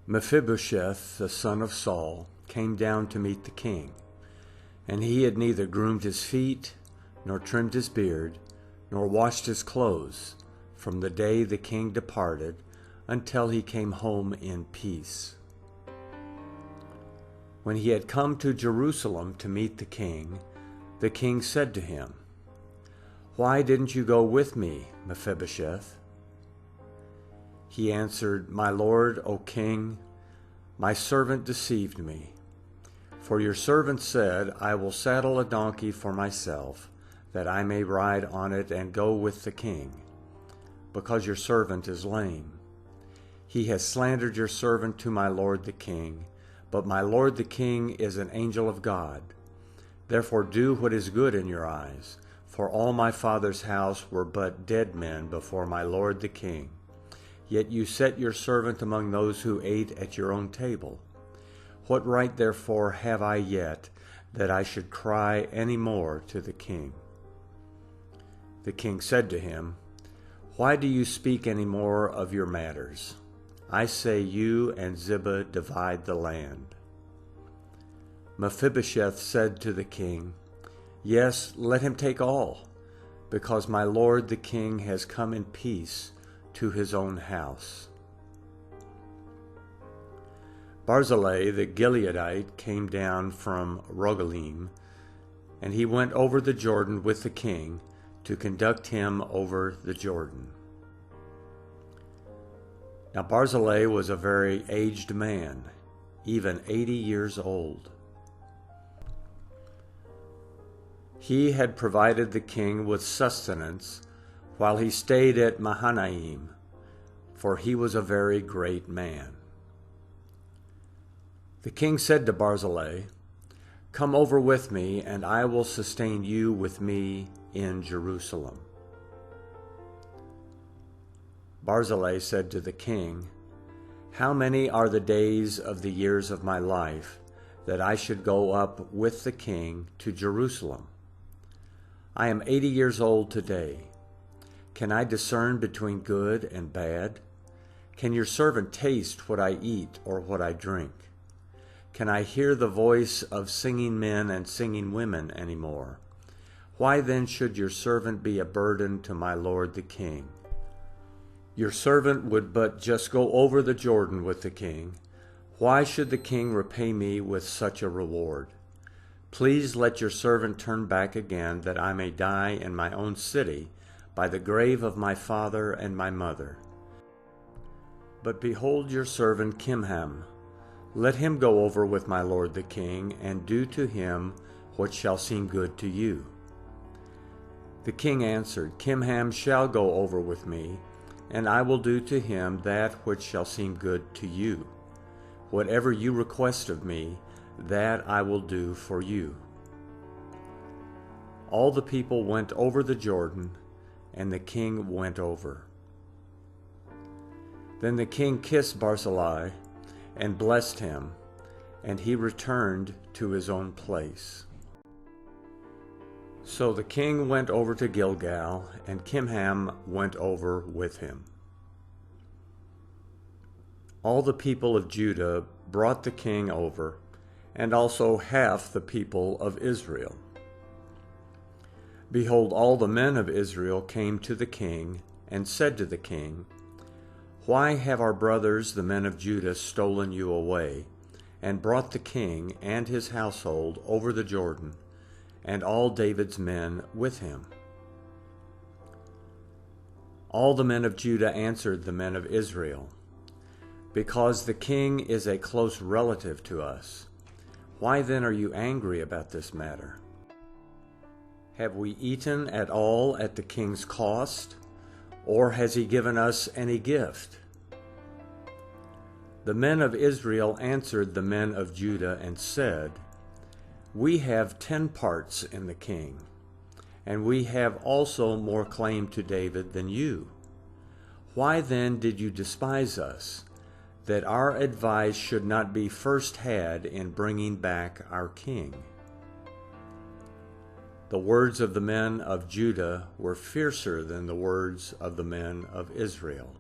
Mephibosheth, the son of Saul, came down to meet the king, and he had neither groomed his feet, nor trimmed his beard, nor washed his clothes, from the day the king departed until he came home in peace. When he had come to Jerusalem to meet the king said to him, "Why didn't you go with me, Mephibosheth?" He answered, "My lord, O king, my servant deceived me. For your servant said, I will saddle a donkey for myself, that I may ride on it and go with the king, because your servant is lame. He has slandered your servant to my lord the king, but my lord the king is an angel of God. Therefore do what is good in your eyes, for all my father's house were but dead men before my lord the king. Yet you set your servant among those who ate at your own table. What right therefore have I yet that I should cry any more to the king?" The king said to him, "Why do you speak any more of your matters? I say you and Ziba divide the land." Mephibosheth said to the king, "Yes, let him take all, because my lord the king has come in peace to his own house." Barzillai the Gileadite came down from Rogelim, and he went over the Jordan with the king to conduct him over the Jordan. Now Barzillai was a very aged man, even 80 years old. He had provided the king with sustenance while he stayed at Mahanaim, for he was a very great man. The king said to Barzillai, "Come over with me, and I will sustain you with me in Jerusalem." Barzillai said to the king, "How many are the days of the years of my life, that I should go up with the king to Jerusalem? I am 80 years old today. Can I discern between good and bad? Can your servant taste what I eat or what I drink? Can I hear the voice of singing men and singing women any more? Why then should your servant be a burden to my lord the king? Your servant would but just go over the Jordan with the king. Why should the king repay me with such a reward? Please let your servant turn back again, that I may die in my own city, by the grave of my father and my mother. But behold your servant Kimham. Let him go over with my lord the king, and do to him what shall seem good to you." The king answered, "Kimham shall go over with me, and I will do to him that which shall seem good to you. Whatever you request of me, that I will do for you." All the people went over the Jordan, and the king went over. Then the king kissed Barzillai and blessed him, and he returned to his own place. So the king went over to Gilgal, and Kimham went over with him. All the people of Judah brought the king over, and also half the people of Israel. Behold, all the men of Israel came to the king, and said to the king, "Why have our brothers, the men of Judah, stolen you away, and brought the king and his household over the Jordan, and all David's men with him?" All the men of Judah answered the men of Israel, "Because the king is a close relative to us. Why then are you angry about this matter? Have we eaten at all at the king's cost, or has he given us any gift?" The men of Israel answered the men of Judah and said, "We have 10 parts in the king, and we have also more claim to David than you. Why then did you despise us, that our advice should not be first had in bringing back our king?" The words of the men of Judah were fiercer than the words of the men of Israel.